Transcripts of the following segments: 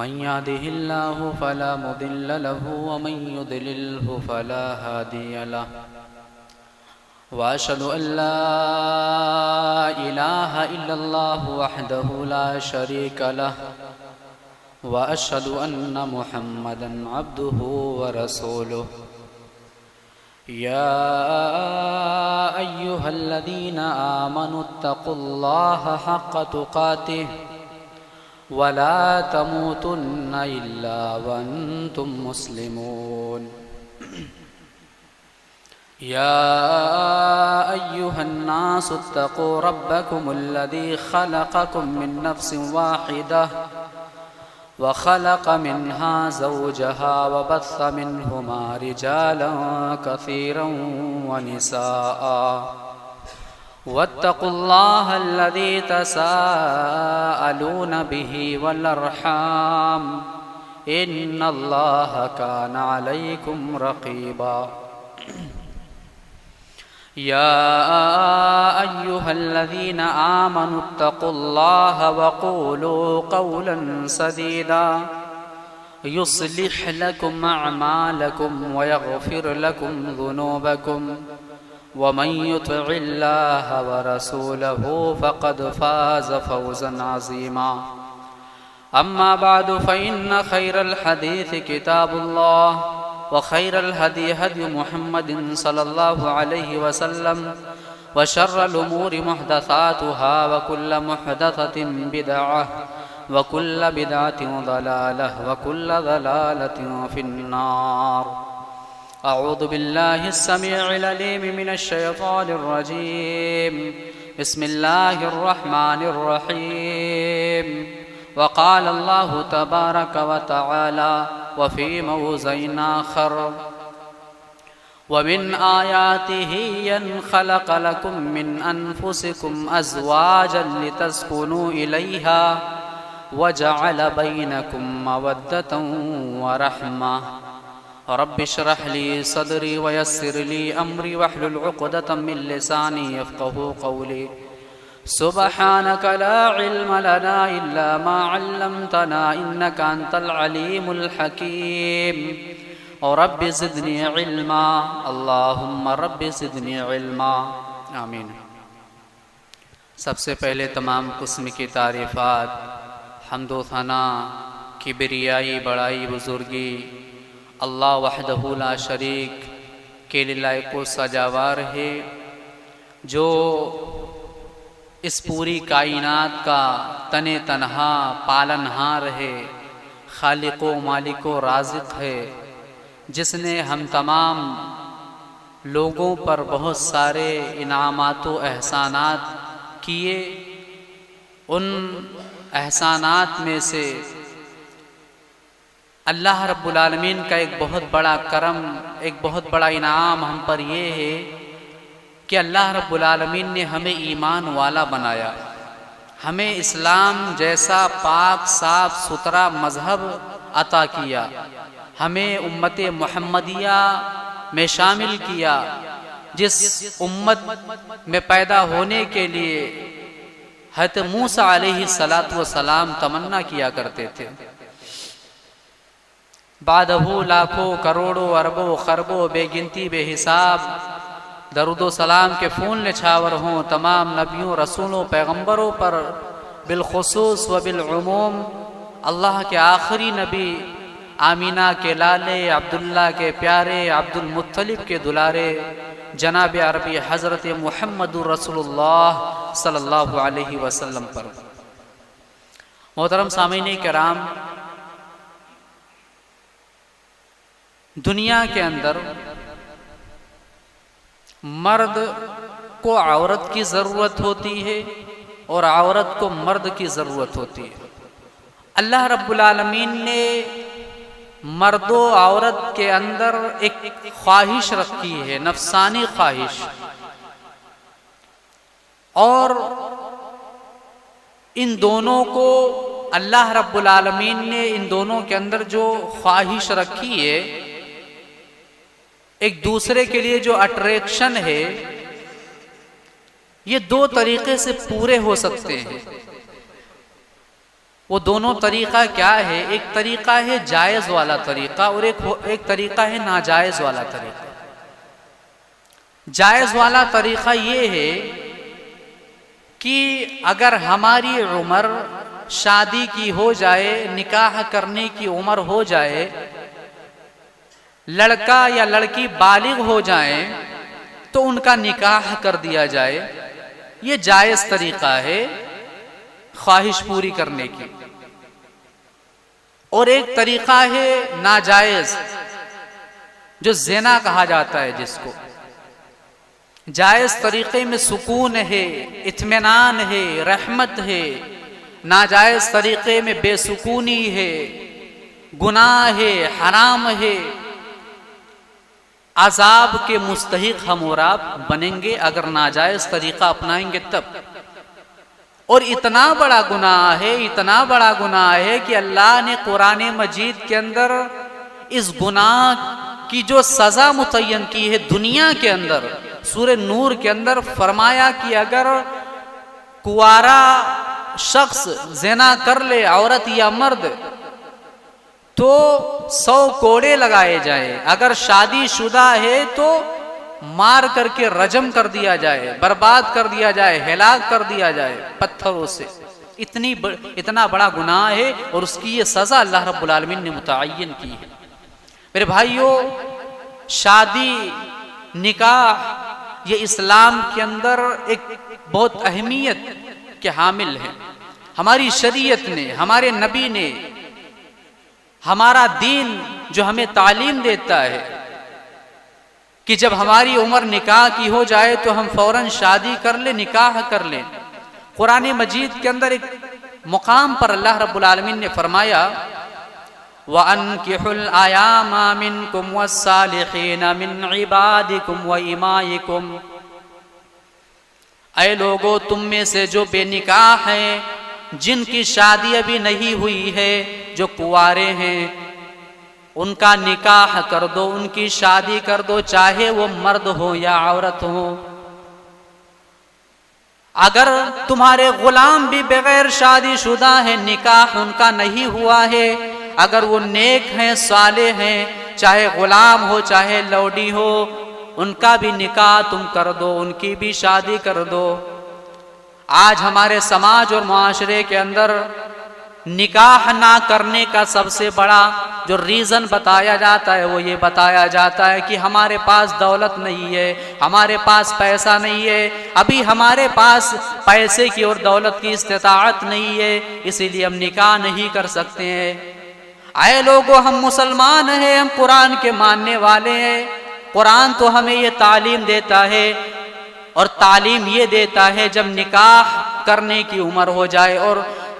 من يهده الله فلا مضل له ومن يضلله فلا هادي له وأشهد أن لا إله إلا الله وحده لا شريك له وأشهد أن محمدا عبده ورسوله يا أيها الذين آمنوا اتقوا الله حق تقاته ولا تموتن إلا وأنتم مسلمون يا أيها الناس اتقوا ربكم الذي خلقكم من نفس واحدة وخلق منها زوجها وبث منهما رجالا كثيرا ونساء واتقوا الله الذي تساءلون به والأرحام إن الله كان عليكم رقيبا يا أيها الذين آمنوا اتقوا الله وقولوا قولا سديدا يصلح لكم أعمالكم ويغفر لكم ذنوبكم ومن يطع الله ورسوله فقد فاز فوزا عظيما أما بعد فإن خير الحديث كتاب الله وخير الهدي هدي محمد صلى الله عليه وسلم وشر الأمور محدثاتها وكل محدثة بدعة وكل بدعة ضلالة وكل ضلالة في النار أعوذ بالله السميع العليم من الشيطان الرجيم بسم الله الرحمن الرحيم وقال الله تبارك وتعالى وفي موضع آخر ومن آياته أن خلق لكم من أنفسكم أزواجا لتسكنوا إليها وجعل بينكم مودة ورحمة رب اشرح لي صدري ويسر لي أمري واحلل عقدة من لساني يفقهوا قولي سبحانك لا علم لنا إلا ما علمتنا إنك أنت العليم الحكيم رب زدني علما اللهم رب زدنی علما آمین۔ سب سے پہلے تمام قسم کی تعریفات، حمد و ثنا، کبریائی، بڑائی، بزرگی اللہ وحدہ لا شریک کے لیے لائق و سجاوار ہے، جو اس پوری کائنات کا تن تنہا پالنہار ہے، خالق و مالک و رازق ہے، جس نے ہم تمام لوگوں پر بہت سارے انعامات و احسانات کیے۔ ان احسانات میں سے اللہ رب العالمین کا ایک بہت بڑا کرم، ایک بہت بڑا انعام ہم پر یہ ہے کہ اللہ رب العالمین نے ہمیں ایمان والا بنایا، ہمیں اسلام جیسا پاک صاف ستھرا مذہب عطا کیا، ہمیں امت محمدیہ میں شامل کیا، جس امت میں پیدا ہونے کے لیے حضرت موسیٰ علیہ السلام تمنا کیا کرتے تھے۔ بعدہ لاکھوں کروڑوں اربوں خربوں بے گنتی بے حساب درود و سلام کے پھول نچھاور ہوں تمام نبیوں، رسولوں، پیغمبروں پر، بالخصوص و بالعموم اللہ کے آخری نبی آمینہ کے لالے، عبداللہ کے پیارے، عبد المطلب کے دلارے، جناب عربی حضرت محمد رسول اللہ صلی اللہ علیہ وسلم پر۔ محترم سامعین کرام، دنیا کے اندر مرد کو عورت کی ضرورت ہوتی ہے اور عورت کو مرد کی ضرورت ہوتی ہے۔ اللہ رب العالمین نے مرد و عورت کے اندر ایک خواہش رکھی ہے، نفسانی خواہش، اور ان دونوں کو اللہ رب العالمین نے ان دونوں کے اندر جو خواہش رکھی ہے، ایک دوسرے کے لیے جو اٹریکشن ہے، یہ دو طریقے سے پورے ہو سکتے ہیں۔ وہ دونوں طریقہ کیا ہے؟ ایک طریقہ ہے جائز والا طریقہ اور ایک طریقہ ہے ناجائز والا طریقہ۔ جائز والا طریقہ یہ ہے کہ اگر ہماری عمر شادی کی ہو جائے، نکاح کرنے کی عمر ہو جائے، لڑکا یا لڑکی بالغ ہو جائیں تو ان کا نکاح کر دیا جائے، یہ جائز طریقہ ہے خواہش پوری کرنے کی۔ اور ایک طریقہ ہے ناجائز، جو زنا کہا جاتا ہے جس کو۔ جائز طریقے میں سکون ہے، اطمینان ہے، رحمت ہے، ناجائز طریقے میں بے سکونی ہے، گناہ ہے، حرام ہے، عذاب کے مستحق ہم اور آپ بنیں گے اگر ناجائز طریقہ اپنائیں گے تب۔ اور اتنا بڑا گناہ ہے، اتنا بڑا گناہ ہے کہ اللہ نے قرآن مجید کے اندر اس گناہ کی جو سزا متعین کی ہے دنیا کے اندر، سورہ نور کے اندر فرمایا کہ اگر کوارا شخص زنا کر لے، عورت یا مرد، تو 100 کوڑے لگائے جائیں، اگر شادی شدہ ہے تو مار کر کے رجم کر دیا جائے، برباد کر دیا جائے، ہلاک کر دیا جائے پتھروں سے۔ اتنا بڑا گناہ ہے اور اس کی یہ سزا اللہ رب العالمین نے متعین کی ہے۔ میرے بھائیوں، شادی، نکاح، یہ اسلام کے اندر ایک بہت اہمیت کے حامل ہے۔ ہماری شریعت نے، ہمارے نبی نے، ہمارا دین جو ہمیں تعلیم دیتا ہے کہ جب ہماری عمر نکاح کی ہو جائے تو ہم فوراً شادی کر لیں، نکاح کر لیں۔ قرآن مجید کے اندر ایک مقام پر اللہ رب العالمین نے فرمایا وَأَنْكِحُوا الْأَيَامَ مِنْكُمْ وَالصَّالِحِينَ مِنْ عِبَادِكُمْ وَإِمَائِكُمْ، اے لوگو تم میں سے جو بے نکاح ہیں، جن کی شادی ابھی نہیں ہوئی ہے، جو کنوارے ہیں، ان کا نکاح کر دو، ان کی شادی کر دو، چاہے وہ مرد ہو یا عورت ہو۔ اگر تمہارے غلام بھی بغیر شادی شدہ ہیں، نکاح ان کا نہیں ہوا ہے، اگر وہ نیک ہیں، صالح ہیں، چاہے غلام ہو چاہے لوڈی ہو، ان کا بھی نکاح تم کر دو، ان کی بھی شادی کر دو۔ آج ہمارے سماج اور معاشرے کے اندر نکاح نہ کرنے کا سب سے بڑا جو ریزن بتایا جاتا ہے وہ یہ بتایا جاتا ہے کہ ہمارے پاس دولت نہیں ہے، ہمارے پاس پیسہ نہیں ہے، ابھی ہمارے پاس پیسے کی اور دولت کی استطاعت نہیں ہے، اسی لیے ہم نکاح نہیں کر سکتے ہیں۔ اے لوگو، ہم مسلمان ہیں، ہم قرآن کے ماننے والے ہیں، قرآن تو ہمیں یہ تعلیم دیتا ہے، اور تعلیم یہ دیتا ہے جب نکاح کرنے کی عمر ہو جائے اور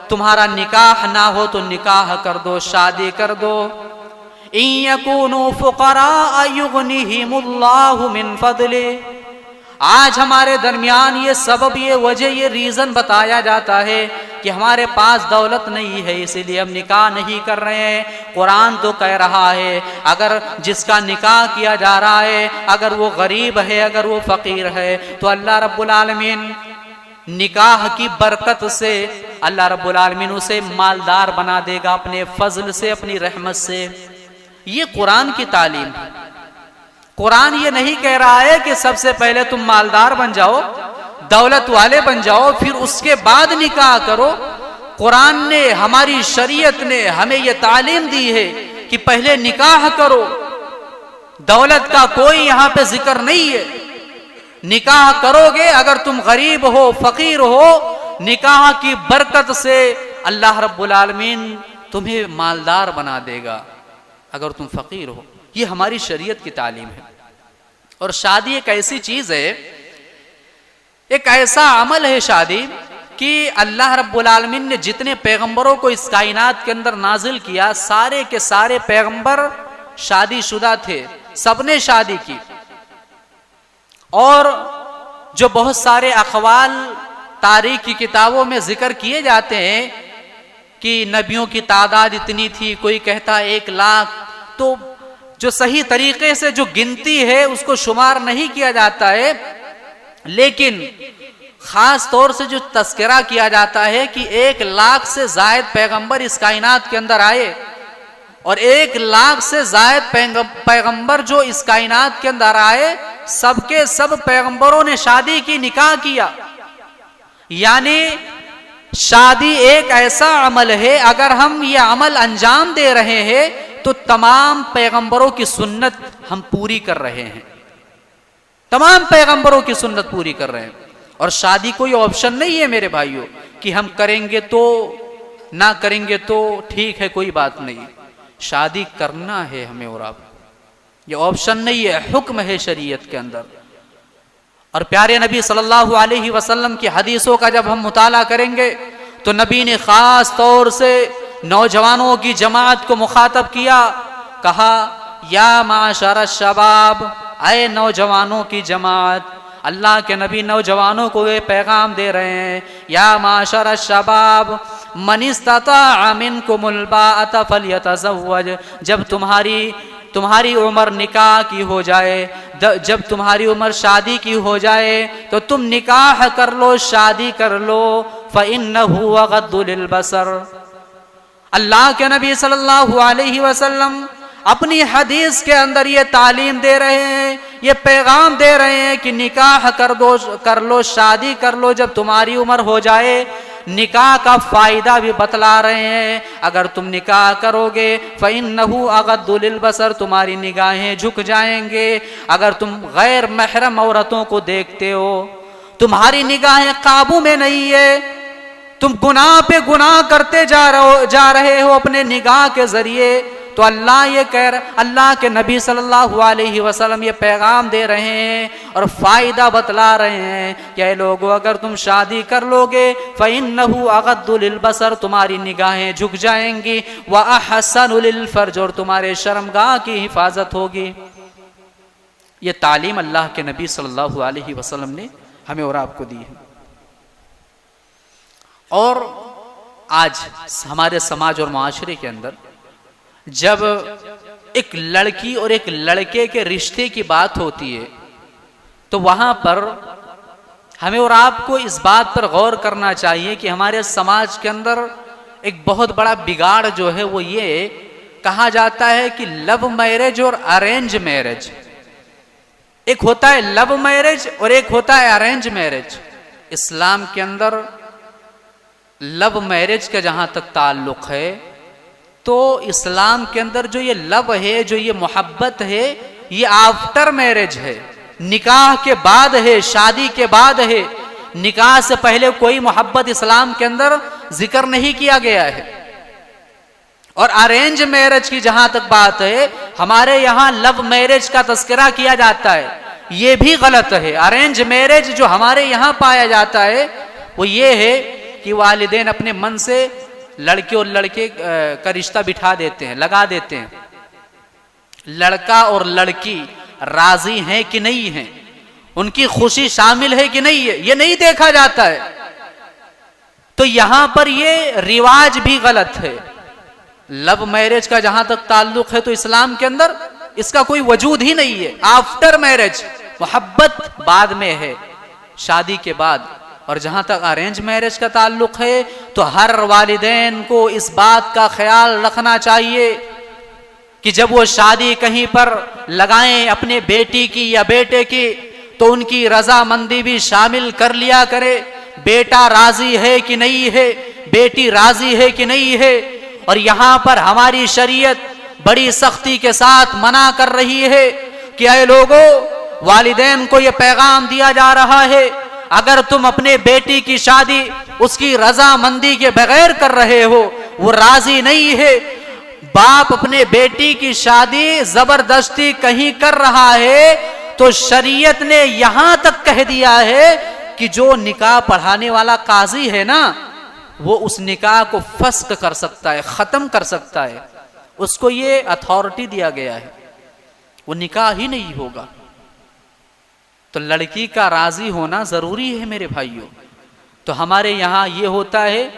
تمہارا نکاح نہ ہو تو نکاح کر دو، شادی کر دو۔ إِن يَكُونُوا فُقَرَاءَ يُغْنِهِمُ اللَّهُ مِن فَضْلِهِ۔ آج ہمارے درمیان یہ سبب، یہ وجہ، یہ ریزن بتایا جاتا ہے کہ ہمارے پاس دولت نہیں ہے، اسی لیے ہم نکاح نہیں کر رہے ہیں۔ قرآن تو کہہ رہا ہے اگر جس کا نکاح کیا جا رہا ہے، اگر وہ غریب ہے، اگر وہ فقیر ہے، تو اللہ رب العالمین نکاح کی برکت سے اللہ رب العالمین اسے مالدار بنا دے گا، اپنے فضل سے، اپنی رحمت سے۔ یہ قرآن کی تعلیم ہے۔ قرآن یہ نہیں کہہ رہا ہے کہ سب سے پہلے تم مالدار بن جاؤ، دولت والے بن جاؤ، پھر اس کے بعد نکاح کرو۔ قرآن نے، ہماری شریعت نے ہمیں یہ تعلیم دی ہے کہ پہلے نکاح کرو۔ دولت کا کوئی یہاں پہ ذکر نہیں ہے۔ نکاح کرو گے، اگر تم غریب ہو، فقیر ہو، نکاح کی برکت سے اللہ رب العالمین تمہیں مالدار بنا دے گا اگر تم فقیر ہو۔ یہ ہماری شریعت کی تعلیم ہے۔ اور شادی ایک ایسی چیز ہے، ایک ایسا عمل ہے شادی کہ اللہ رب العالمین نے جتنے پیغمبروں کو اس کائنات کے اندر نازل کیا، سارے کے سارے پیغمبر شادی شدہ تھے، سب نے شادی کی۔ اور جو بہت سارے اقوال تاریخ کی کتابوں میں ذکر کیے جاتے ہیں کہ نبیوں کی تعداد اتنی تھی، کوئی کہتا 1 لاکھ، تو جو صحیح طریقے سے جو گنتی ہے اس کو شمار نہیں کیا جاتا ہے، لیکن خاص طور سے جو تذکرہ کیا جاتا ہے کہ 1,00,000 سے زائد پیغمبر اس کائنات کے اندر آئے، اور 1,00,000 سے زائد پیغمبر جو اس کائنات کے اندر آئے، سب کے سب پیغمبروں نے شادی کی، نکاح کیا. یعنی شادی ایک ایسا عمل ہے، اگر ہم یہ عمل انجام دے رہے ہیں تو تمام پیغمبروں کی سنت ہم پوری کر رہے ہیں، تمام پیغمبروں کی سنت پوری کر رہے ہیں. اور شادی کوئی آپشن نہیں ہے میرے بھائیوں کہ ہم کریں گے تو نہ کریں گے تو ٹھیک ہے، کوئی بات نہیں. شادی کرنا ہے ہمیں اور آپ، یہ آپشن نہیں ہے، حکم ہے شریعت کے اندر. اور پیارے نبی صلی اللہ علیہ وسلم کی حدیثوں کا جب ہم مطالعہ کریں گے تو نبی نے خاص طور سے نوجوانوں کی جماعت کو مخاطب کیا، کہا یا معاشر الشباب، اے نوجوانوں کی جماعت. اللہ کے نبی نوجوانوں کو یہ پیغام دے رہے ہیں، یا معاشر الشباب من استطاع منکم الباءۃ فلیتزوج. جب تمہاری عمر نکاح کی ہو جائے، جب تمہاری عمر شادی کی ہو جائے تو تم نکاح کر لو، شادی کر لو. فإنہ اغض للبصر. اللہ کے نبی صلی اللہ علیہ وسلم اپنی حدیث کے اندر یہ تعلیم دے رہے ہیں، یہ پیغام دے رہے ہیں کہ نکاح کر لو، شادی کر لو جب تمہاری عمر ہو جائے. نکاح کا فائدہ بھی بتلا رہے ہیں، اگر تم نکاح کرو گے فإنہ اغض للبصر، تمہاری نگاہیں جھک جائیں گے. اگر تم غیر محرم عورتوں کو دیکھتے ہو، تمہاری نگاہیں قابو میں نہیں ہے، تم گناہ پہ گناہ کرتے جا رہے ہو اپنے نگاہ کے ذریعے، تو اللہ یہ کہہ رہا، اللہ کے نبی صلی اللہ علیہ وسلم یہ پیغام دے رہے ہیں اور فائدہ بتلا رہے ہیں کہ اے لوگو، اگر تم شادی کر لو گے فإنہ اغض للبصر، تمہاری نگاہیں جھک جائیں گی، وأحسن للفرج، اور تمہارے شرمگاہ کی حفاظت ہوگی. یہ تعلیم اللہ کے نبی صلی اللہ علیہ وسلم نے ہمیں اور آپ کو دی ہے. اور آج ہمارے سماج اور معاشرے کے اندر جب ایک لڑکی اور ایک لڑکے کے رشتے کی بات ہوتی ہے تو وہاں پر ہمیں اور آپ کو اس بات پر غور کرنا چاہیے کہ ہمارے سماج کے اندر ایک بہت بڑا بگاڑ جو ہے وہ یہ کہا جاتا ہے کہ لو میرج اور ارینج میرج. ایک ہوتا ہے لو میرج اور ایک ہوتا ہے ارینج میرج. اسلام کے اندر لو میرج کا جہاں تک تعلق ہے تو اسلام کے اندر جو یہ لو ہے، جو یہ محبت ہے، یہ آفٹر میرج ہے، نکاح کے بعد ہے، شادی کے بعد ہے. نکاح سے پہلے کوئی محبت اسلام کے اندر ذکر نہیں کیا گیا ہے. اور ارینج میرج کی جہاں تک بات ہے، ہمارے یہاں لو میرج کا تذکرہ کیا جاتا ہے، یہ بھی غلط ہے. ارینج میرج جو ہمارے یہاں پایا جاتا ہے وہ یہ ہے کہ والدین اپنے من سے لڑکے اور لڑکے کا رشتہ بٹھا دیتے ہیں، لگا دیتے ہیں. لڑکا اور لڑکی راضی ہیں کہ نہیں ہیں، ان کی خوشی شامل ہے کہ نہیں ہے، یہ نہیں دیکھا جاتا ہے. تو یہاں پر یہ رواج بھی غلط ہے. لو میرج کا جہاں تک تعلق ہے تو اسلام کے اندر اس کا کوئی وجود ہی نہیں ہے. آفٹر میرج، محبت بعد میں ہے، شادی کے بعد. اور جہاں تک ارینج میرج کا تعلق ہے تو ہر والدین کو اس بات کا خیال رکھنا چاہیے کہ جب وہ شادی کہیں پر لگائیں اپنے بیٹی کی یا بیٹے کی تو ان کی رضامندی بھی شامل کر لیا کرے. بیٹا راضی ہے کہ نہیں ہے، بیٹی راضی ہے کہ نہیں ہے. اور یہاں پر ہماری شریعت بڑی سختی کے ساتھ منع کر رہی ہے کہ اے لوگو، والدین کو یہ پیغام دیا جا رہا ہے اگر تم اپنے بیٹی کی شادی اس کی رضامندی کے بغیر کر رہے ہو، وہ راضی نہیں ہے، باپ اپنے بیٹی کی شادی زبردستی کہیں کر رہا ہے، تو شریعت نے یہاں تک کہہ دیا ہے کہ جو نکاح پڑھانے والا قاضی ہے نا، وہ اس نکاح کو فسخ کر سکتا ہے، ختم کر سکتا ہے. اس کو یہ اتھارٹی دیا گیا ہے، وہ نکاح ہی نہیں ہوگا. تو لڑکی کا راضی ہونا ضروری ہے میرے بھائیوں. تو ہمارے یہاں یہ ہوتا ہے.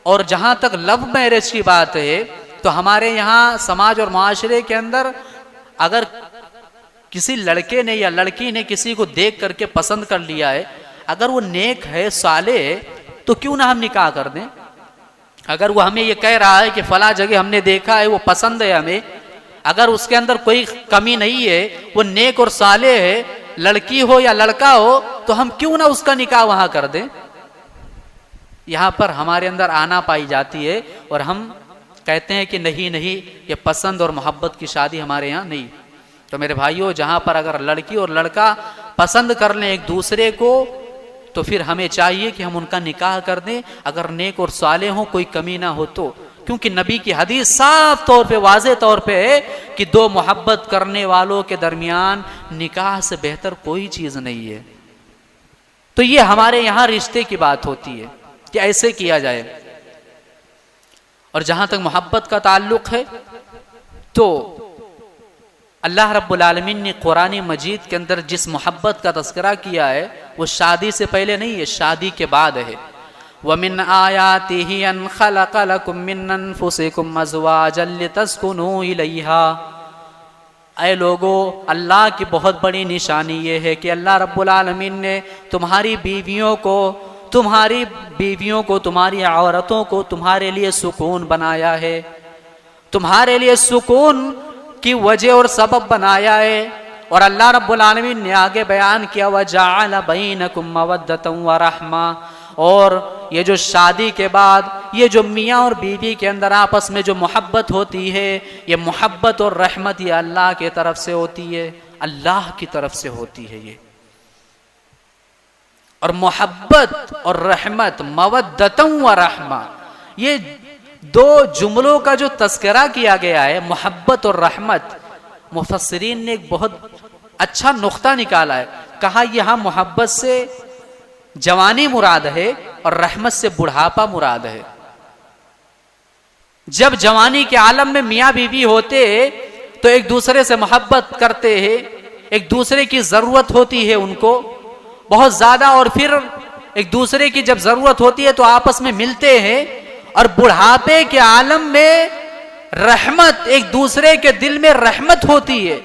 اور جہاں تک لو میرج کی بات ہے تو ہمارے یہاں سماج اور معاشرے کے اندر اگر کسی لڑکے نے یا لڑکی نے کسی کو دیکھ کر کے پسند کر لیا ہے، اگر وہ نیک ہے، صالح ہے، تو کیوں نہ ہم نکاح کر دیں؟ اگر وہ ہمیں یہ کہہ رہا ہے کہ فلاں جگہ ہم نے دیکھا ہے، وہ پسند ہے ہمیں، اگر اس کے اندر کوئی کمی نہیں ہے، وہ نیک اور صالح ہے، لڑکی ہو یا لڑکا ہو، تو ہم کیوں نہ اس کا نکاح وہاں کر دیں؟ یہاں پر ہمارے اندر آنا پائی جاتی ہے، اور ہم کہتے ہیں کہ نہیں یہ پسند اور محبت کی شادی ہمارے یہاں نہیں۔ تو میرے بھائیوں، جہاں پر اگر لڑکی اور لڑکا پسند کر لیں ایک دوسرے کو، تو پھر ہمیں چاہیے کہ ہم ان کا نکاح کر دیں، اگر نیک اور صالح ہوں، کوئی کمی نہ ہو تو۔ کیونکہ نبی کی حدیث صاف طور پہ، واضح طور پہ ہے کہ دو محبت کرنے والوں کے درمیان نکاح سے بہتر کوئی چیز نہیں ہے۔ تو یہ ہمارے یہاں رشتے کی بات ہوتی ہے کہ ایسے کیا جائے۔ اور جہاں تک محبت کا تعلق ہے، تو اللہ رب العالمین نے قرآن مجید کے اندر جس محبت کا تذکرہ کیا ہے، وہ شادی سے پہلے نہیں ہے، شادی کے بعد ہے۔ وَمِنْ آيَاتِهِ أَنْ خَلَقَ لَكُم مِّنْ أَنفُسِكُمْ أَزْوَاجًا لِتَسْكُنُوا إِلَيْهَا۔ اے لوگو، اللہ کی بہت بڑی نشانی یہ ہے کہ اللہ رب العالمین نے تمہاری بیویوں کو، تمہاری عورتوں کو تمہارے لیے سکون بنایا ہے، تمہارے لیے سکون کی وجہ اور سبب بنایا ہے۔ اور اللہ رب العالمین نے آگے بیان کیا وَجَعَلَ بَيْنَكُمْ مَوَدَّةً وَرَحْمَةً، اور یہ جو شادی کے بعد یہ جو میاں اور بیوی کے اندر آپس میں جو محبت ہوتی ہے، یہ محبت اور رحمت یہ اللہ کی طرف سے ہوتی ہے، اللہ کی طرف سے ہوتی ہے یہ۔ اور محبت اور رحمت، مودۃ و رحمہ، یہ دو جملوں کا جو تذکرہ کیا گیا ہے، محبت اور رحمت، مفسرین نے ایک بہت اچھا نقطہ نکالا ہے۔ کہا یہاں محبت سے جوانی مراد ہے اور رحمت سے بڑھاپا مراد ہے۔ جب جوانی کے عالم میں میاں بیوی ہوتے تو ایک دوسرے سے محبت کرتے ہیں، ایک دوسرے کی ضرورت ہوتی ہے ان کو بہت زیادہ، اور پھر ایک دوسرے کی جب ضرورت ہوتی ہے تو آپس میں ملتے ہیں۔ اور بڑھاپے کے عالم میں رحمت، ایک دوسرے کے دل میں رحمت ہوتی ہے،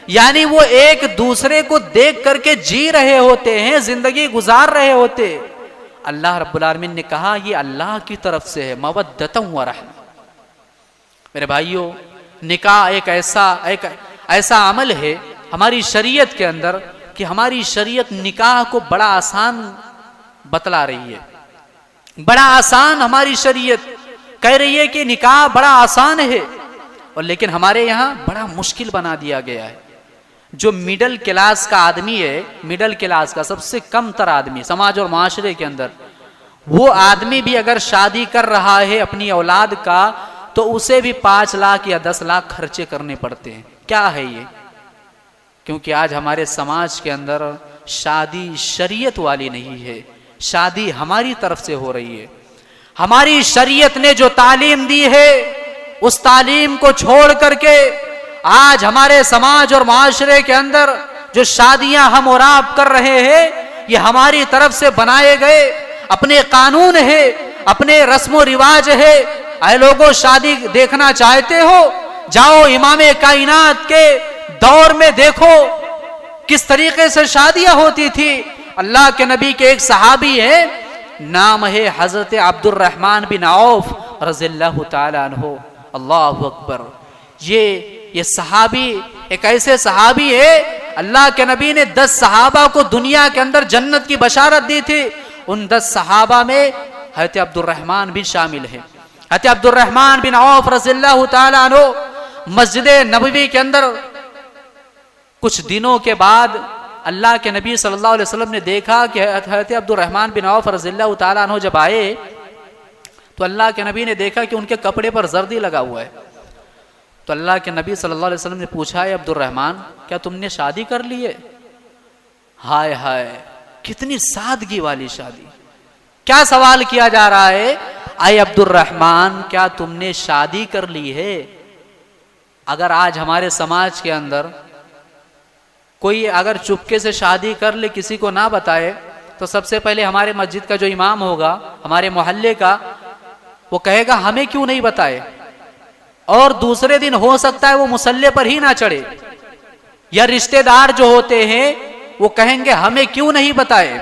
یعنی وہ ایک دوسرے کو دیکھ کر کے جی رہے ہوتے ہیں، زندگی گزار رہے ہوتے۔ اللہ رب العالمین نے کہا یہ اللہ کی طرف سے ہے، مودۃ و رحمہ۔ میرے بھائیوں، نکاح ایک ایسا عمل ہے ہماری شریعت کے اندر کہ ہماری شریعت نکاح کو بڑا آسان بتلا رہی ہے، بڑا آسان۔ ہماری شریعت کہہ رہی ہے کہ نکاح بڑا آسان ہے، اور لیکن ہمارے یہاں بڑا مشکل بنا دیا گیا ہے۔ جو مڈل کلاس کا آدمی ہے، مڈل کلاس کا سب سے کم تر آدمی سماج اور معاشرے کے اندر، وہ آدمی بھی اگر شادی کر رہا ہے اپنی اولاد کا، تو اسے بھی 5 لاکھ یا 10 لاکھ خرچے کرنے پڑتے ہیں۔ کیا ہے یہ؟ کیونکہ آج ہمارے سماج کے اندر شادی شریعت والی نہیں ہے، شادی ہماری طرف سے ہو رہی ہے۔ ہماری شریعت نے جو تعلیم دی ہے، اس تعلیم کو چھوڑ کر کے آج ہمارے سماج اور معاشرے کے اندر جو شادیاں ہم اور آپ کر رہے ہیں، یہ ہماری طرف سے بنائے گئے اپنے قانون ہے، اپنے رسم و رواج ہے۔ اے لوگوں، شادی دیکھنا چاہتے ہو؟ جاؤ امام کائنات کے دور میں دیکھو کس طریقے سے شادیاں ہوتی تھی۔ اللہ کے نبی کے ایک صحابی ہیں، نام ہے حضرت عبد الرحمن بن عوف رضی اللہ تعالی عنہ۔ اللہ اکبر۔ یہ صحابی ایک ایسے صحابی ہے، اللہ کے نبی نے 10 صحابہ کو دنیا کے اندر جنت کی بشارت دی تھی، ان 10 صحابہ میں حضرت عبد الرحمن بھی شامل ہے۔ حضرت عبد الرحمن بن عوف رضی اللہ تعالی عنہ مسجد نبوی کے اندر کچھ دنوں کے بعد اللہ کے نبی صلی اللہ علیہ وسلم نے دیکھا کہ حضرت عبد الرحمن بن عوف رضی اللہ تعالی عنہ جب آئے تو اللہ کے نبی نے دیکھا کہ ان کے کپڑے پر زردی لگا ہوا ہے۔ تو اللہ کے نبی صلی اللہ علیہ وسلم نے پوچھا، ہے عبد الرحمن، کیا تم نے شادی کر لی ہے؟ ہائے ہائے، کتنی سادگی والی شادی۔ کیا سوال کیا جا رہا ہے؟ اے عبد الرحمن، کیا تم نے شادی کر لی ہے؟ اگر آج ہمارے سماج کے اندر کوئی اگر چپکے سے شادی کر لے، کسی کو نہ بتائے، تو سب سے پہلے ہمارے مسجد کا جو امام ہوگا، ہمارے محلے کا، وہ کہے گا ہمیں کیوں نہیں بتائے، اور دوسرے دن ہو سکتا ہے وہ مصلی پر ہی نہ چڑھے، یا رشتہ دار جو ہوتے ہیں وہ کہیں گے ہمیں کیوں نہیں بتائے۔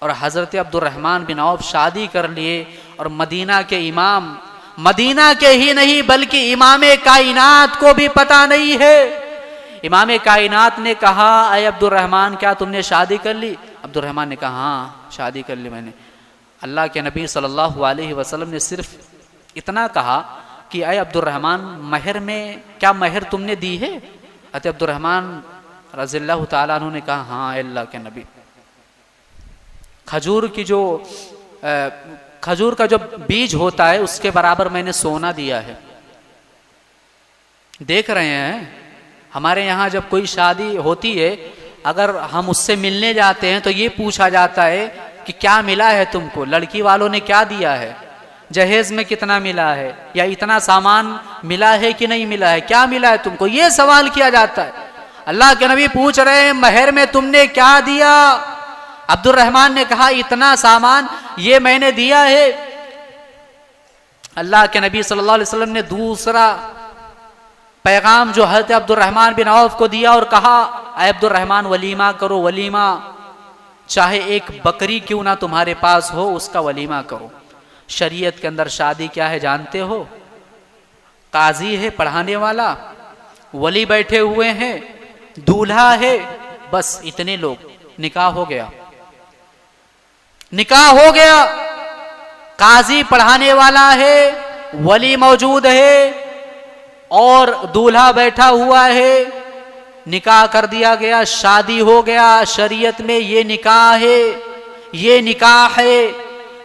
اور حضرت عبد الرحمن بن عوف شادی کر لیے، اور مدینہ کے امام، مدینہ کے ہی نہیں بلکہ امام کائنات کو بھی پتہ نہیں ہے۔ امام کائنات نے کہا اے عبد الرحمن کیا تم نے شادی کر لی؟ عبد الرحمن نے کہا ہاں شادی کر لی میں نے۔ اللہ کے نبی صلی اللہ علیہ وسلم نے صرف اتنا کہا کہ اے عبد الرحمن مہر میں کیا مہر تم نے دی ہے؟ حضرت عبد الرحمن رضی اللہ تعالیٰ عنہ نے کہا ہاں اے اللہ کے نبی، کھجور کا جو بیج ہوتا ہے اس کے برابر میں نے سونا دیا ہے۔ دیکھ رہے ہیں ہمارے یہاں جب کوئی شادی ہوتی ہے، اگر ہم اس سے ملنے جاتے ہیں تو یہ پوچھا جاتا ہے کہ کیا ملا ہے تم کو، لڑکی والوں نے کیا دیا ہے، جہیز میں کتنا ملا ہے، یا اتنا سامان ملا ہے کہ نہیں ملا ہے، کیا ملا ہے تم کو، یہ سوال کیا جاتا ہے۔ اللہ کے نبی پوچھ رہے ہیں مہر میں تم نے کیا دیا؟ عبد الرحمن نے کہا اتنا سامان یہ میں نے دیا ہے۔ اللہ کے نبی صلی اللہ علیہ وسلم نے دوسرا پیغام جو حضرت عبد الرحمن بن عوف کو دیا اور کہا اے عبد الرحمن ولیمہ کرو، ولیمہ، چاہے ایک بکری کیوں نہ تمہارے پاس ہو اس کا ولیمہ کرو۔ شریعت کے اندر شادی کیا ہے جانتے ہو؟ قاضی ہے پڑھانے والا، ولی بیٹھے ہوئے ہیں، دولہا ہے، بس اتنے لوگ، نکاح ہو گیا، نکاح ہو گیا۔ قاضی پڑھانے والا ہے، ولی موجود ہے اور دولہا بیٹھا ہوا ہے، نکاح کر دیا گیا، شادی ہو گیا۔ شریعت میں یہ نکاح ہے، یہ نکاح ہے۔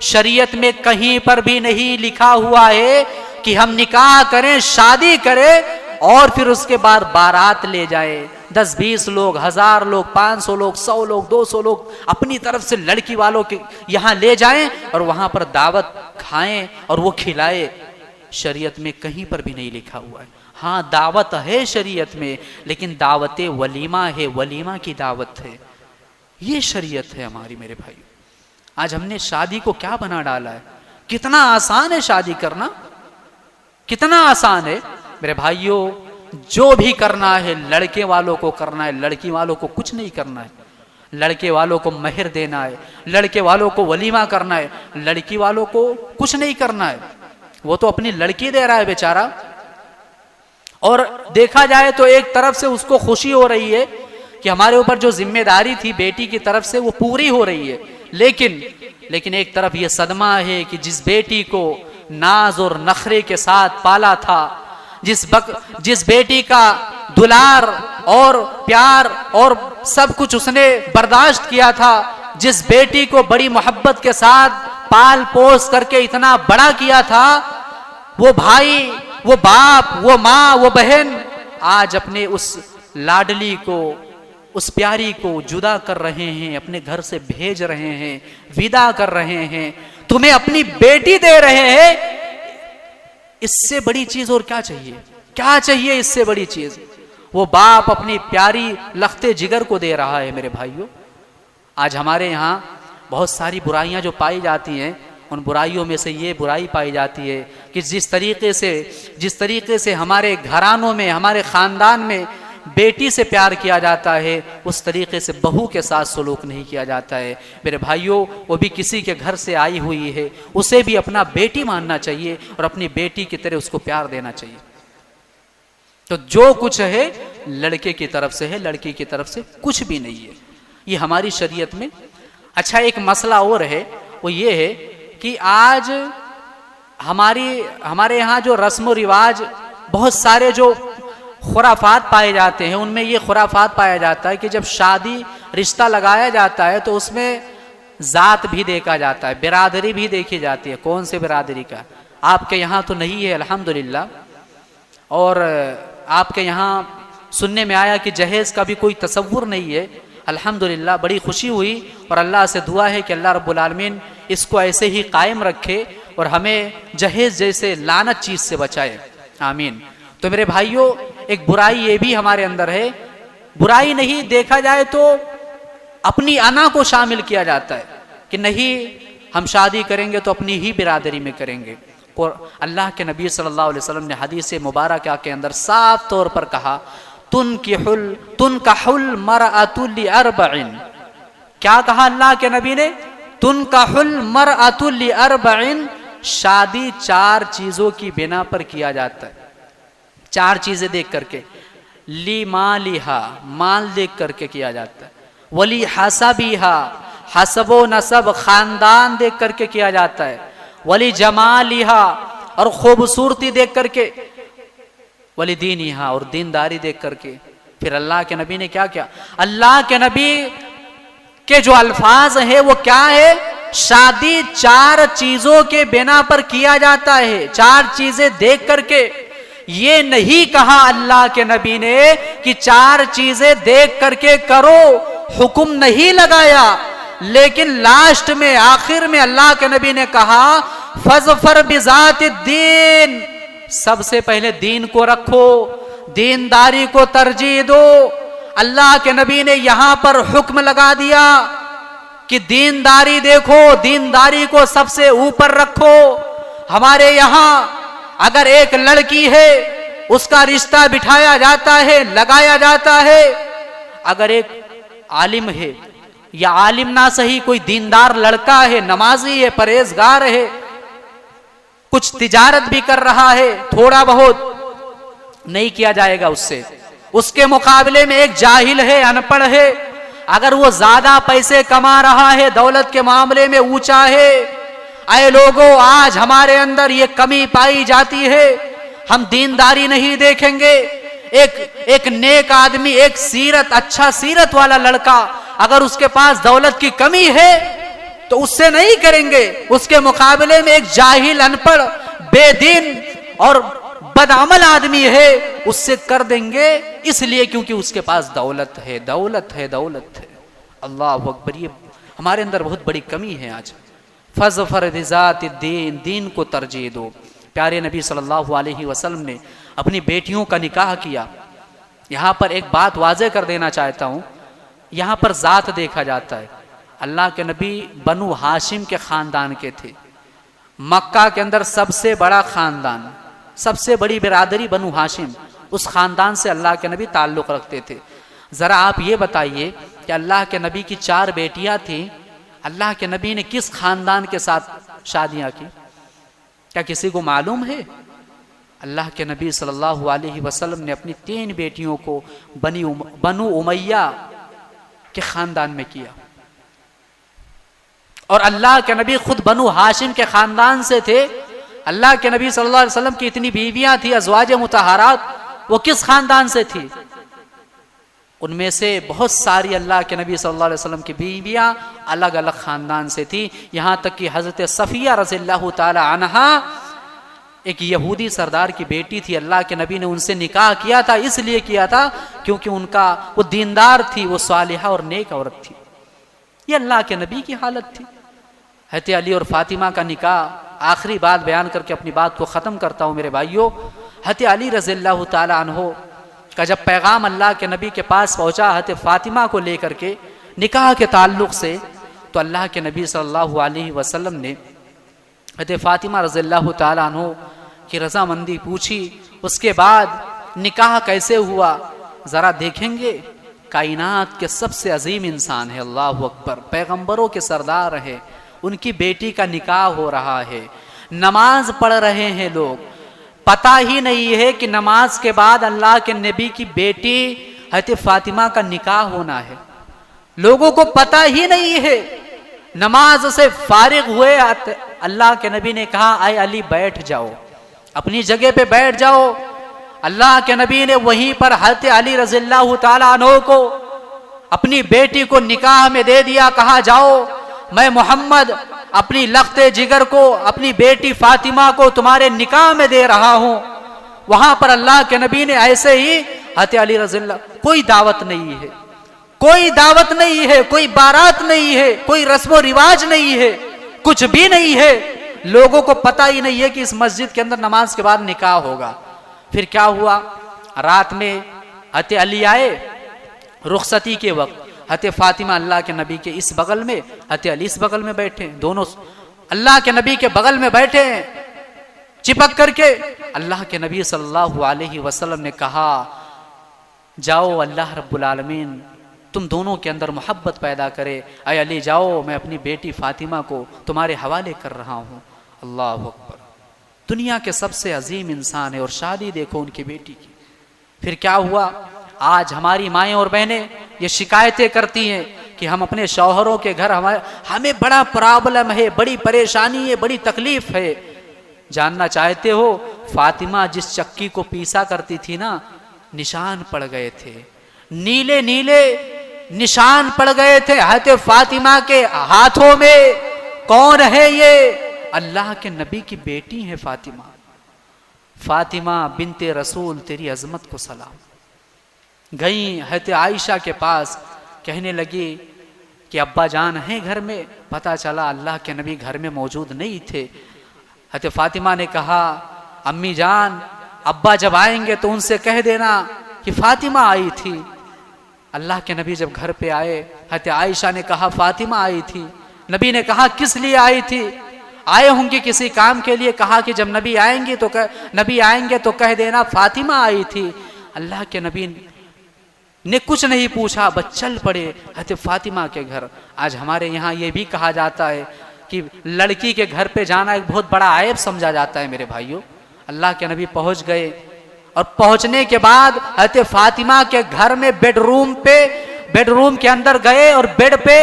شریعت میں کہیں پر بھی نہیں لکھا ہوا ہے کہ ہم نکاح کریں، شادی کریں اور پھر اس کے بعد بارات لے جائیں، 10-20 لوگ، 1000 لوگ، 500 لوگ، 100 لوگ، 200 لوگ اپنی طرف سے لڑکی والوں کے یہاں لے جائیں اور وہاں پر دعوت کھائیں اور وہ کھلائے۔ شریعت میں کہیں پر بھی نہیں لکھا ہوا ہے۔ ہاں دعوت ہے شریعت میں، لیکن دعوت ولیمہ ہے، ولیمہ کی دعوت ہے، یہ شریعت ہے ہماری میرے بھائی۔ آج ہم نے شادی کو کیا بنا ڈالا ہے، کتنا آسان ہے شادی کرنا، کتنا آسان ہے میرے بھائیوں۔ جو بھی کرنا ہے لڑکے والوں کو کرنا ہے، لڑکی والوں کو کچھ نہیں کرنا ہے۔ لڑکے والوں کو مہر دینا ہے، لڑکے والوں کو ولیمہ کرنا ہے، لڑکی والوں کو کچھ نہیں کرنا ہے۔ وہ تو اپنی لڑکی دے رہا ہے بیچارہ، اور دیکھا جائے تو ایک طرف سے اس کو خوشی ہو رہی ہے کہ ہمارے اوپر جو ذمہ داری تھی بیٹی کی طرف سے وہ پوری ہو رہی ہے، لیکن ایک طرف یہ صدمہ ہے کہ جس بیٹی کو ناز اور نخرے کے ساتھ پالا تھا، جس بیٹی کا دلار اور پیار اور سب کچھ اس نے برداشت کیا تھا، جس بیٹی کو بڑی محبت کے ساتھ پال پوس کر کے اتنا بڑا کیا تھا، وہ بھائی، وہ باپ، وہ ماں، وہ بہن آج اپنے اس لاڈلی کو، اس پیاری کو جدا کر رہے ہیں، اپنے گھر سے بھیج رہے ہیں، ودا کر رہے ہیں، تمہیں اپنی بیٹی دے رہے ہیں۔ اس سے بڑی چیز اور کیا چاہیے؟ کیا چاہیے اس سے بڑی چیز؟ وہ باپ اپنی پیاری لخت جگر کو دے رہا ہے میرے بھائیوں۔ آج ہمارے یہاں بہت ساری برائیاں جو پائی جاتی ہیں، ان برائیوں میں سے یہ برائی پائی جاتی ہے کہ جس طریقے سے ہمارے گھرانوں میں، ہمارے خاندان میں بیٹی سے پیار کیا جاتا ہے، اس طریقے سے بہو کے ساتھ سلوک نہیں کیا جاتا ہے میرے بھائیوں۔ وہ بھی کسی کے گھر سے آئی ہوئی ہے، اسے بھی اپنا بیٹی ماننا چاہیے اور اپنی بیٹی کی طرح اس کو پیار دینا چاہیے۔ تو جو کچھ ہے لڑکے کی طرف سے ہے، لڑکی کی طرف سے کچھ بھی نہیں ہے، یہ ہماری شریعت میں۔ اچھا ایک مسئلہ اور ہے، وہ یہ ہے کہ آج ہمارے یہاں جو رسم و رواج، بہت سارے جو خرافات پائے جاتے ہیں، ان میں یہ خرافات پایا جاتا ہے کہ جب شادی رشتہ لگایا جاتا ہے تو اس میں ذات بھی دیکھا جاتا ہے، برادری بھی دیکھی جاتی ہے، کون سے برادری کا۔ آپ کے یہاں تو نہیں ہے الحمدللہ، اور آپ کے یہاں سننے میں آیا کہ جہیز کا بھی کوئی تصور نہیں ہے، الحمدللہ بڑی خوشی ہوئی، اور اللہ سے دعا ہے کہ اللہ رب العالمین اس کو ایسے ہی قائم رکھے اور ہمیں جہیز جیسے لعنت چیز سے بچائے، آمین۔ تو میرے بھائیوں ایک برائی یہ بھی ہمارے اندر ہے، برائی نہیں دیکھا جائے تو اپنی انا کو شامل کیا جاتا ہے کہ نہیں ہم شادی کریں گے تو اپنی ہی برادری میں کریں گے۔ اور اللہ کے نبی صلی اللہ علیہ وسلم نے حدیث مبارکہ کے اندر صاف طور پر کہا تنکح المرأة لأربع، کیا کہا اللہ کے نبی نے؟ تنکح المرأۃ لاربع، شادی 4 چیزوں کی بنا پر کیا جاتا ہے، 4 چیزیں دیکھ کر کے، لی مالہا، مال دیکھ کر کے کیا جاتا ہے، ولی حسبہا، حسب و نسب خاندان دیکھ کر کے کیا جاتا ہے، ولی جمالہا اور خوبصورتی دیکھ کر کے، ولی دینہا اور دینداری دیکھ کر کے۔ پھر اللہ کے نبی نے کیا کیا؟ اللہ کے نبی کے جو الفاظ ہیں وہ کیا ہے؟ شادی 4 چیزوں کے بنا پر کیا جاتا ہے، 4 چیزیں دیکھ کر کے۔ یہ نہیں کہا اللہ کے نبی نے کہ 4 چیزیں دیکھ کر کے کرو، حکم نہیں لگایا، لیکن لاسٹ میں آخر میں اللہ کے نبی نے کہا فَاظْفَرْ بِذَاتِ الدِّينِ، سب سے پہلے دین کو رکھو، دینداری کو ترجیح دو۔ اللہ کے نبی نے یہاں پر حکم لگا دیا کہ دینداری دیکھو، دینداری کو سب سے اوپر رکھو۔ ہمارے یہاں اگر ایک لڑکی ہے اس کا رشتہ بٹھایا جاتا ہے، لگایا جاتا ہے۔ اگر ایک عالم ہے یا عالم نہ صحیح کوئی دیندار لڑکا ہے، نمازی ہے، پرہیزگار ہے، کچھ تجارت بھی کر رہا ہے، تھوڑا بہت نہیں کیا جائے گا اس سے۔ اس کے مقابلے میں ایک جاہل ہے، ان پڑھ ہے، اگر وہ زیادہ پیسے کما رہا ہے، دولت کے معاملے میں اونچا ہے۔ اے لوگوں، آج ہمارے اندر یہ کمی پائی جاتی ہے، ہم دینداری نہیں دیکھیں گے۔ ایک نیک آدمی، ایک سیرت، اچھا سیرت والا لڑکا، اگر اس کے پاس دولت کی کمی ہے تو اس سے نہیں کریں گے۔ اس کے مقابلے میں ایک جاہل، ان پڑھ، بے دین اور بدعمل آدمی ہے، اس سے کر دیں گے، اس لیے کیونکہ اس کے پاس دولت ہے، دولت ہے، دولت ہے۔ اللہ اکبر، یہ ہمارے اندر بہت بڑی کمی ہے آج۔ فَاظْفَرْ بِذَاتِ الدِّينِ، دین کو ترجیح دو۔ پیارے نبی صلی اللہ علیہ وسلم نے اپنی بیٹیوں کا نکاح کیا۔ یہاں پر ایک بات واضح کر دینا چاہتا ہوں، یہاں پر ذات دیکھا جاتا ہے۔ اللہ کے نبی بنو ہاشم کے خاندان کے تھے، مکہ کے اندر سب سے بڑا خاندان، سب سے بڑی برادری بنو ہاشم، اس خاندان سے اللہ کے نبی تعلق رکھتے تھے۔ ذرا آپ یہ بتائیے کہ اللہ کے نبی کی 4 بیٹیاں تھیں، اللہ کے نبی نے کس خاندان کے ساتھ شادیاں کی؟ کیا کسی کو معلوم ہے؟ اللہ کے نبی صلی اللہ علیہ وسلم نے اپنی 3 بیٹیوں کو بنو امیہ کے خاندان میں کیا، اور اللہ کے نبی خود بنو ہاشم کے خاندان سے تھے۔ اللہ کے نبی صلی اللہ علیہ وسلم کی اتنی بیویاں تھیں، ازواج مطہرات، وہ کس خاندان سے تھی؟ ان میں سے بہت ساری اللہ کے نبی صلی اللہ علیہ وسلم کی بیویاں الگ الگ خاندان سے تھی، یہاں تک کہ حضرت صفیہ رضی اللہ تعالی عنہا ایک یہودی سردار کی بیٹی تھی، اللہ کے نبی نے ان سے نکاح کیا تھا، اس لیے کیا تھا کیونکہ وہ دیندار تھی، وہ صالحہ اور نیک عورت تھی۔ یہ اللہ کے نبی کی حالت تھی۔ حضرت علی اور فاطمہ کا نکاح، آخری بات بیان کر کے اپنی بات کو ختم کرتا ہوں میرے بھائیوں۔ حضرت علی رضی اللہ تعالی عنہ کا جب پیغام اللہ کے نبی کے پاس پہنچا حضرت فاطمہ کو لے کر کے نکاح کے تعلق سے، تو اللہ کے نبی صلی اللہ علیہ وسلم نے حضرت فاطمہ رضی اللہ تعالی عنہ کی رضامندی پوچھی۔ اس کے بعد نکاح کیسے ہوا ذرا دیکھیں گے۔ کائنات کے سب سے عظیم انسان ہے، اللہ اکبر، پیغمبروں کے سردار ہے، ان کی بیٹی کا نکاح ہو رہا ہے، نماز پڑھ رہے ہیں لوگ، پتہ ہی نہیں ہے کہ نماز کے بعد اللہ کے نبی کی بیٹی حضرت فاطمہ کا نکاح ہونا ہے، لوگوں کو پتہ ہی نہیں ہے۔ نماز سے فارغ ہوئے اللہ کے نبی نے کہا اے علی بیٹھ جاؤ، اپنی جگہ پہ بیٹھ جاؤ۔ اللہ کے نبی نے وہیں پر حضرت علی رضی اللہ تعالیٰ عنہ کو اپنی بیٹی کو نکاح میں دے دیا، کہا جاؤ میں محمد اپنی لخت جگر کو، اپنی بیٹی فاطمہ کو تمہارے نکاح میں دے رہا ہوں۔ وہاں پر اللہ کے نبی نے ایسے ہی حضرت علی رضی اللہ، کوئی دعوت نہیں ہے، کوئی دعوت نہیں ہے، کوئی بارات نہیں ہے، کوئی رسم و رواج نہیں ہے، کچھ بھی نہیں ہے، لوگوں کو پتہ ہی نہیں ہے کہ اس مسجد کے اندر نماز کے بعد نکاح ہوگا۔ پھر کیا ہوا؟ رات میں حضرت علی آئے، رخصتی کے وقت حضرت فاطمہ اللہ کے نبی کے اس بغل میں، حضرت علی اس بغل میں بیٹھے، دونوں اللہ کے نبی کے بغل میں بیٹھے ہیں چپک کر کے۔ اللہ کے نبی صلی اللہ علیہ وسلم نے کہا جاؤ، اللہ رب العالمین تم دونوں کے اندر محبت پیدا کرے. اے علی جاؤ، میں اپنی بیٹی فاطمہ کو تمہارے حوالے کر رہا ہوں. اللہ اکبر. دنیا کے سب سے عظیم انسان ہے اور شادی دیکھو ان کی بیٹی کی. پھر کیا ہوا؟ آج ہماری مائیں اور بہنیں یہ شکایتیں کرتی ہیں کہ ہم اپنے شوہروں کے گھر ہمیں بڑا پرابلم ہے، بڑی پریشانی ہے، بڑی تکلیف ہے. جاننا چاہتے ہو فاطمہ جس چکی کو پیسا کرتی تھی نا، نشان پڑ گئے تھے، نیلے نیلے نشان پڑ گئے تھے حضرت فاطمہ کے ہاتھوں میں. کون ہے یہ؟ اللہ کے نبی کی بیٹی ہے فاطمہ. فاطمہ بنت رسول تیری عظمت کو سلام. گئیں حضرت عائشہ کے پاس، کہنے لگی کہ ابا جان ہیں گھر میں. پتہ چلا اللہ کے نبی گھر میں موجود نہیں تھے. حضرت فاطمہ نے کہا امی جان ابا جب آئیں گے تو ان سے کہہ دینا کہ فاطمہ آئی تھی. اللہ کے نبی جب گھر پہ آئے، حضرت عائشہ نے کہا فاطمہ آئی تھی. نبی نے کہا کس لیے آئی تھی؟ آئے ہوں گے کسی کام کے لیے. کہا کہ جب نبی آئیں گے تو کہہ دینا فاطمہ آئی تھی. اللہ کے نبی نے کچھ نہیں پوچھا، بس چل پڑے حضرت فاطمہ کے گھر. آج ہمارے یہاں یہ بھی کہا جاتا ہے کہ لڑکی کے گھر پہ جانا ایک بہت بڑا عیب سمجھا جاتا ہے. میرے بھائیوں، اللہ کے نبی پہنچ گئے اور پہنچنے کے بعد حضرت فاطمہ کے گھر میں بیڈ روم کے اندر گئے اور بیڈ پہ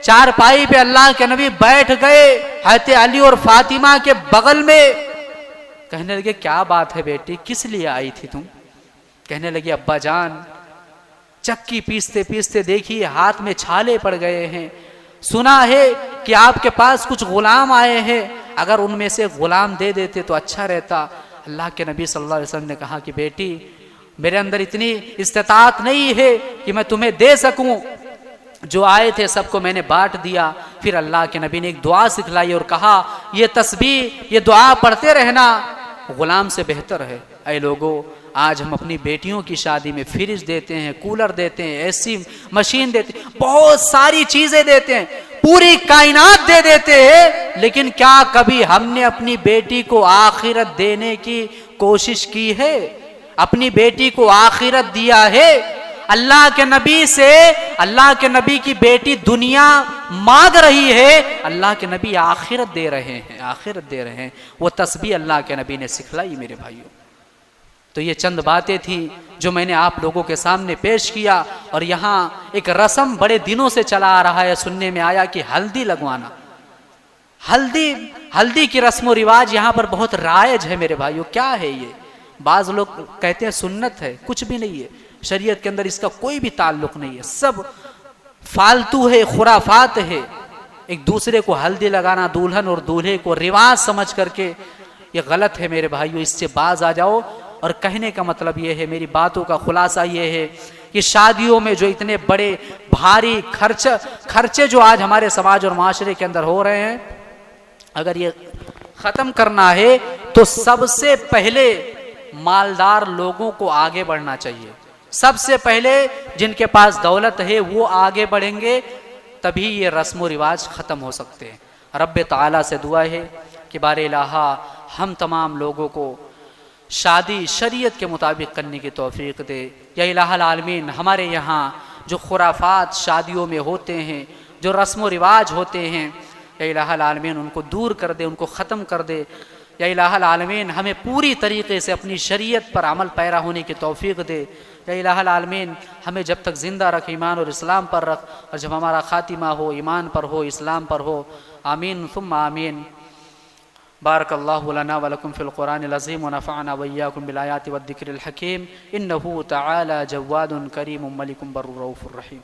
چارپائی پہ اللہ کے نبی بیٹھ گئے حضرت علی اور فاطمہ کے بغل میں. کہنے لگے کیا بات ہے بیٹی، کس لیے آئی تھی تم؟ کہنے لگے ابا جان چکی پیستے پیستے دیکھیے ہاتھ میں چھالے پڑ گئے ہیں. سنا ہے کہ آپ کے پاس کچھ غلام آئے ہیں، اگر ان میں سے غلام دے دیتے تو اچھا رہتا. اللہ کے نبی صلی اللہ علیہ وسلم نے کہا کہ بیٹی میرے اندر اتنی استطاعت نہیں ہے کہ میں تمہیں دے سکوں. جو آئے تھے سب کو میں نے بانٹ دیا. پھر اللہ کے نبی نے ایک دعا سکھلائی اور کہا یہ تسبیح، یہ دعا پڑھتے رہنا غلام سے بہتر ہے. اے لوگو، آج ہم اپنی بیٹیوں کی شادی میں فریج دیتے ہیں، کولر دیتے ہیں، اے سی مشین دیتے ہیں، بہت ساری چیزیں دیتے ہیں، پوری کائنات دے دیتے ہیں، لیکن کیا کبھی ہم نے اپنی بیٹی کو آخرت دینے کی کوشش کی ہے؟ اپنی بیٹی کو آخرت دیا ہے؟ اللہ کے نبی سے اللہ کے نبی کی بیٹی دنیا مانگ رہی ہے، اللہ کے نبی آخرت دے رہے ہیں، آخرت دے رہے ہیں. وہ تسبیح اللہ کے نبی نے سکھلائی. میرے بھائیوں، تو یہ چند باتیں تھیں جو میں نے آپ لوگوں کے سامنے پیش کیا. اور یہاں ایک رسم بڑے دنوں سے چلا آ رہا ہے، سننے میں آیا کہ ہلدی لگوانا، ہلدی کی رسم و رواج یہاں پر بہت رائج ہے. میرے بھائیوں، کیا ہے یہ؟ بعض لوگ کہتے ہیں سنت ہے، کچھ بھی نہیں ہے. شریعت کے اندر اس کا کوئی بھی تعلق نہیں ہے، سب فالتو ہے، خرافات ہے. ایک دوسرے کو ہلدی لگانا دلہن اور دولہے کو رواج سمجھ کر کے، یہ غلط ہے. میرے بھائیوں، اس سے باز آ جاؤ. اور کہنے کا مطلب یہ ہے، میری باتوں کا خلاصہ یہ ہے کہ شادیوں میں جو اتنے بڑے بھاری خرچے جو آج ہمارے سماج اور معاشرے کے اندر ہو رہے ہیں، اگر یہ ختم کرنا ہے تو سب سے پہلے مالدار لوگوں کو آگے بڑھنا چاہیے. سب سے پہلے جن کے پاس دولت ہے وہ آگے بڑھیں گے، تبھی یہ رسم و رواج ختم ہو سکتے ہیں. رب تعالیٰ سے دعا ہے کہ بار الہ ہم تمام لوگوں کو شادی شریعت کے مطابق کرنے کی توفیق دے. یا الہ العالمین، ہمارے یہاں جو خرافات شادیوں میں ہوتے ہیں، جو رسم و رواج ہوتے ہیں، یا الہ العالمین ان کو دور کر دے، ان کو ختم کر دے. یا الہ العالمین ہمیں پوری طریقے سے اپنی شریعت پر عمل پیرا ہونے کی توفیق دے. یا الہ العالمین ہمیں جب تک زندہ رکھ ایمان اور اسلام پر رکھ، اور جب ہمارا خاتمہ ہو ایمان پر ہو، اسلام پر ہو. آمین ثم آمین. بارک اللہ لنا ولکم فی القرآن العظیم ونفعنا وإیاکم بالآیات والذکر الحکیم. انہ تعالی جواد کریم ملک بر رؤوف الرحیم.